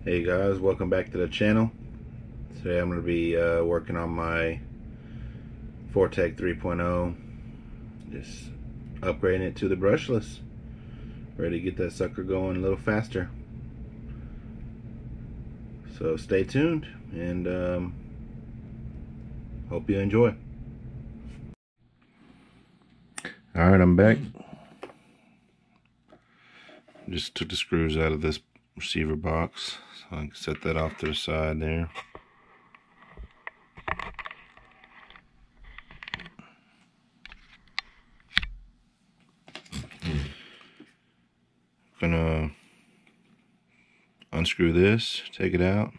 Hey guys, welcome back to the channel. Today I'm going to be working on my Vortec 3.0, just upgrading it to the brushless, ready to get that sucker going a little faster. So stay tuned and hope you enjoy. Alright, I'm back. Just took the screws out of this receiver box, so I can set that off to the side there. Gonna unscrew this, take it out,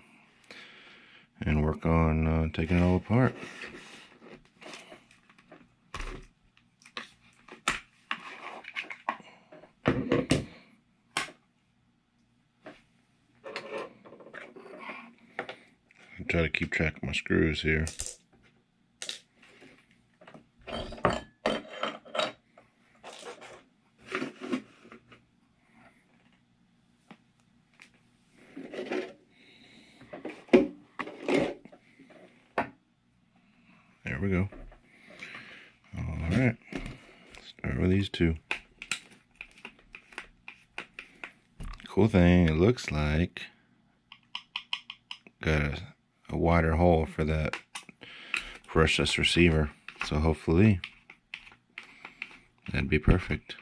and work on taking it all apart. Try to keep track of my screws here. There we go. Alright, start with these two. Cool thing, it looks like got a wider hole for that brushless receiver, so hopefully that'd be perfect.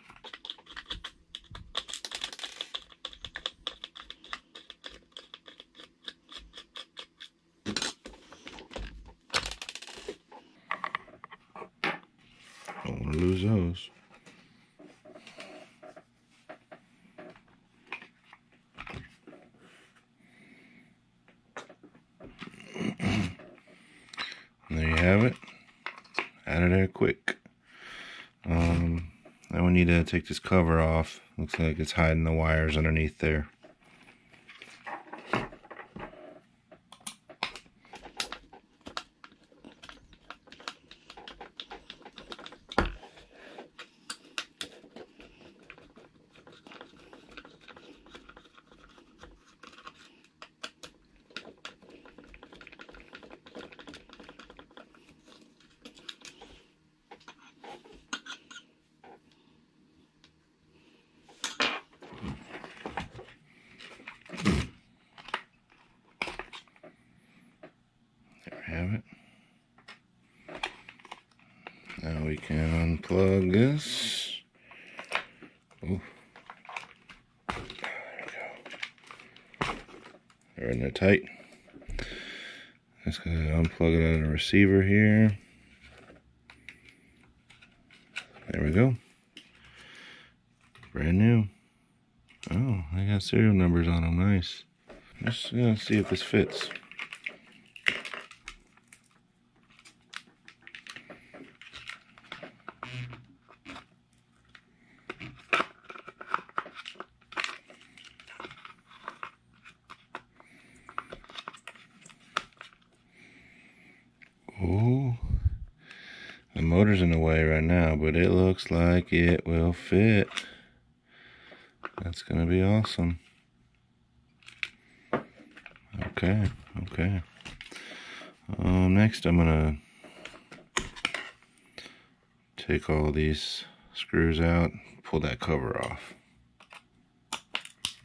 Don't want to lose those. There you have it. Out of there quick. Now we need to take this cover off. Looks like it's hiding the wires underneath there. Have it. Now we can unplug this. Ooh. There we go. They're in there tight. Just gonna unplug it out of the receiver here. There we go. Brand new. Oh, they got serial numbers on them. Nice. Just gonna see if this fits. Oh, the motor's in the way right now, but it looks like it will fit. That's gonna be awesome. Okay. Next I'm gonna take all these screws out, pull that cover off.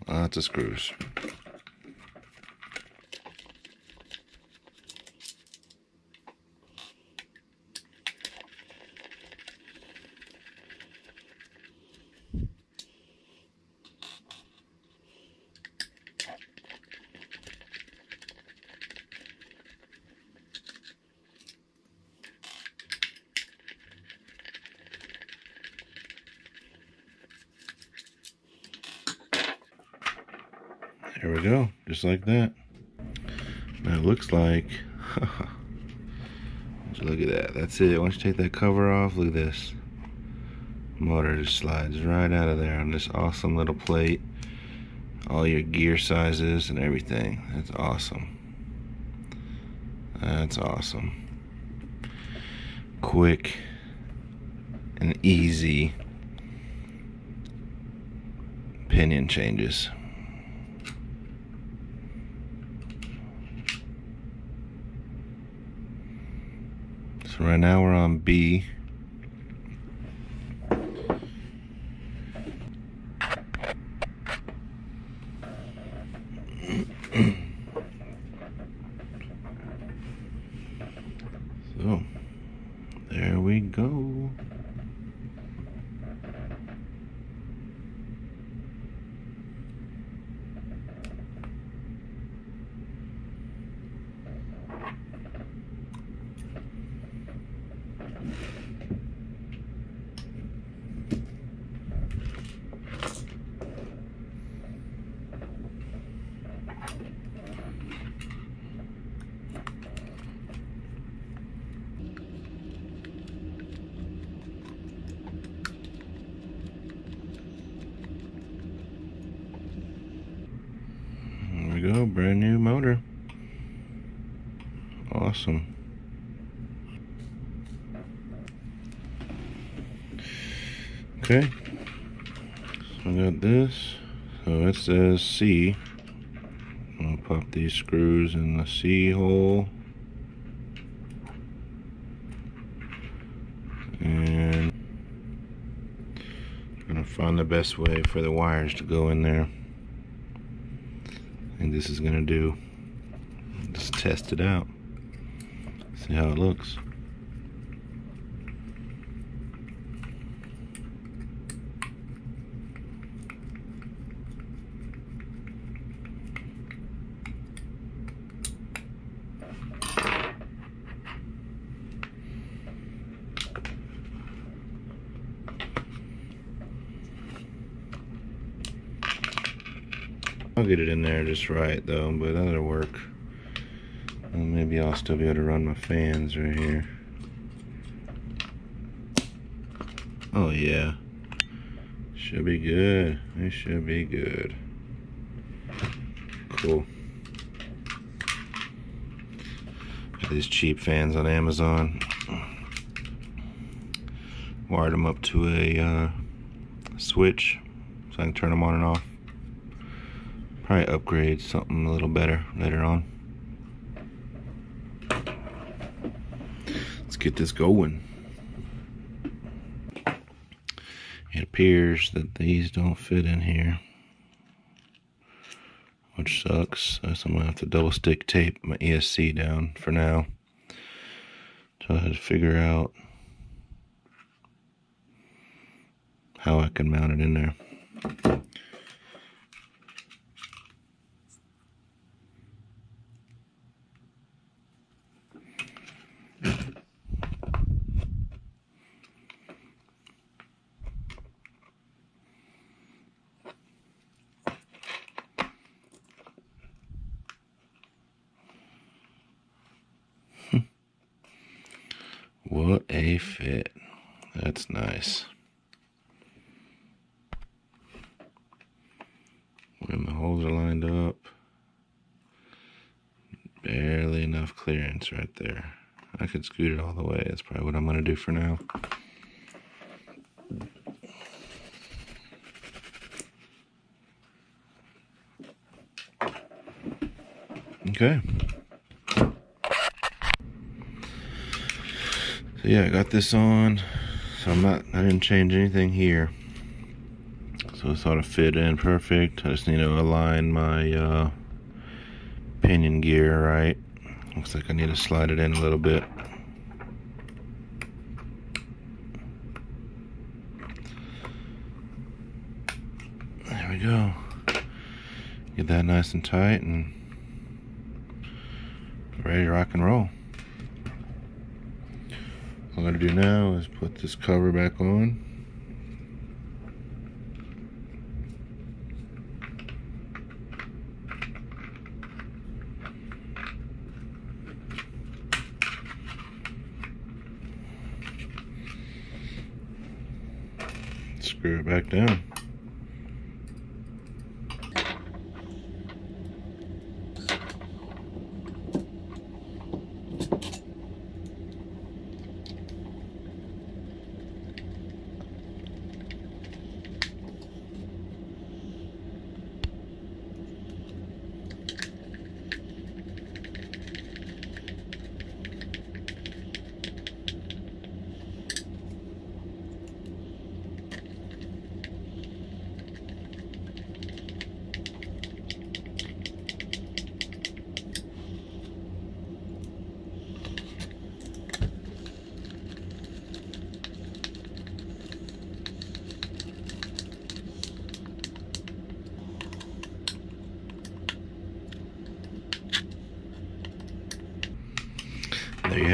Lots of screws. There we go, just like that. Now it looks like, look at that, that's it. Once you take that cover off, look at this. Motor just slides right out of there on this awesome little plate. All your gear sizes and everything. That's awesome. That's awesome. Quick and easy pinion changes. So right now we're on B. So there we go. There we go, brand new motor. Awesome. Okay, so I got this. So it says C. I'm gonna pop these screws in the C hole. And I'm gonna find the best way for the wires to go in there. I think this is gonna do. Just test it out. See how it looks. I'll get it in there just right though, but that'll work. And maybe I'll still be able to run my fans right here. Oh yeah. Should be good. It should be good. Cool. Got these cheap fans on Amazon. Wired them up to a switch so I can turn them on and off. Probably upgrade something a little better later on. Let's get this going. It appears that these don't fit in here, which sucks. So I'm gonna have to double stick tape my ESC down for now. So I had to figure out how I can mount it in there. What a fit. That's nice. When the holes are lined up, barely enough clearance right there. I could scoot it all the way. That's probably what I'm going to do for now. Okay. So yeah, I got this on. So I didn't change anything here. So it sort of fit in perfect. I just need to align my pinion gear right. Looks like I need to slide it in a little bit. There we go. Get that nice and tight and ready to rock and roll. All I'm going to do now is put this cover back on. Screw it back down.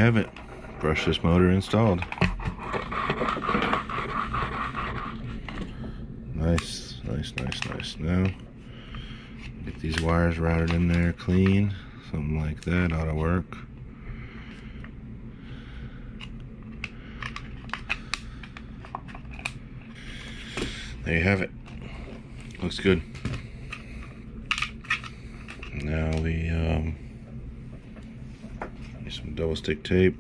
have it. Brushless motor installed. Nice, nice, nice, nice. Now, get these wires routed in there clean. Something like that ought to work. There you have it. Looks good. Now we need some double stick tape.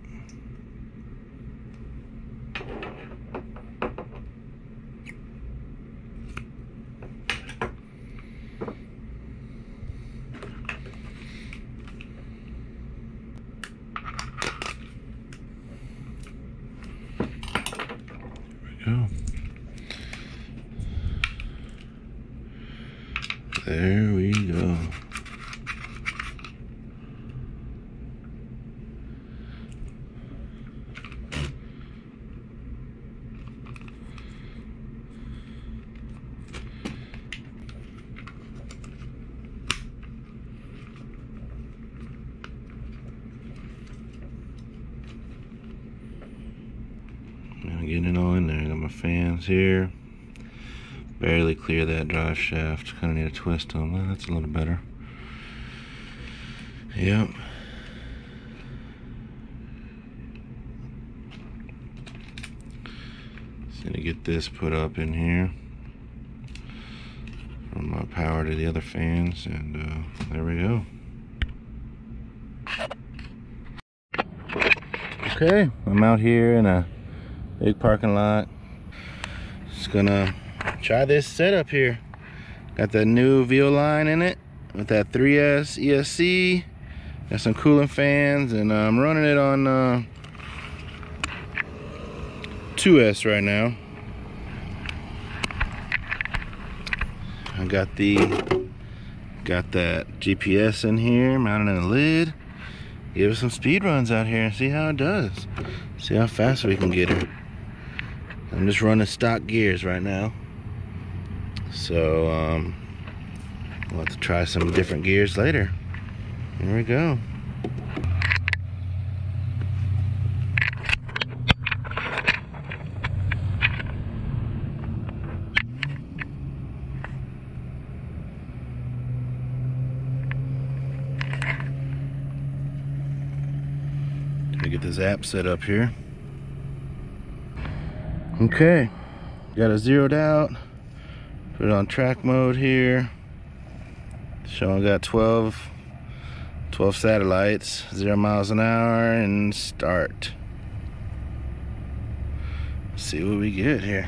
There we go. There we go. Now getting it all in there. Got my fans here. Barely clear that drive shaft. Kind of need a twist on that. That's a little better. Yep. Just gonna get this put up in here from my power to the other fans, and there we go. Okay, I'm out here in a big parking lot. Just gonna try this setup here. Got that new Velineon in it with that 3S ESC. Got some cooling fans, and I'm running it on 2S right now. I got that GPS in here, mounted in a lid. Give it some speed runs out here and see how it does. See how fast we can get her. I'm just running stock gears right now. So we'll have to try some different gears later. Here we go. Let me get this app set up here. Okay, got it zeroed out. Put it on track mode here. Showing got 12 satellites, 0 miles an hour, and start. Let's see what we get here.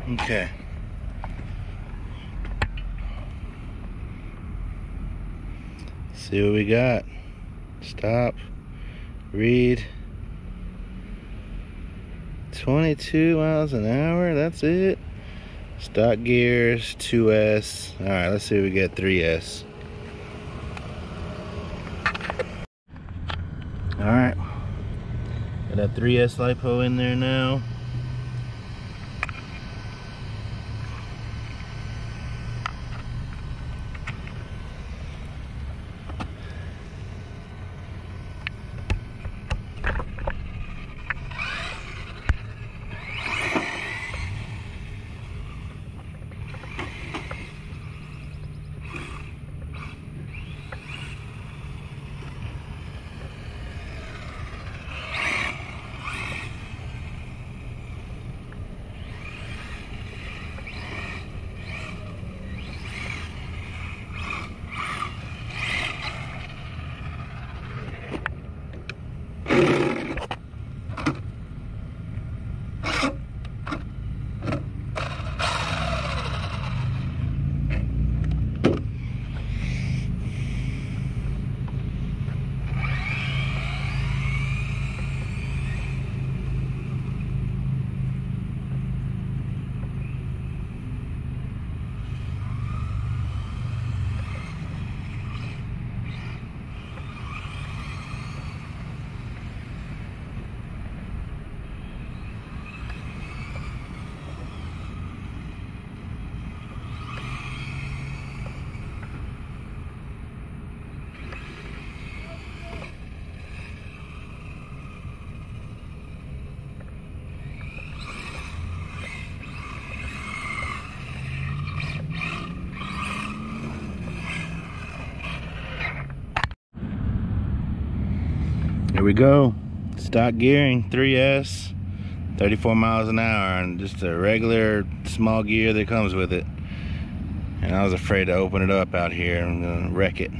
Okay. See what we got. Stop. Read. 22 miles an hour. That's it. Stock gears, 2S. Alright, let's see if we get 3S. Alright. Got that 3S Lipo in there now. Here we go. Stock gearing, 3S, 34 miles an hour, and just a regular small gear that comes with it. And I was afraid to open it up out here. I'm gonna wreck it.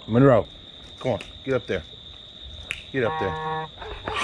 Monroe, come on, get up there. Get up there.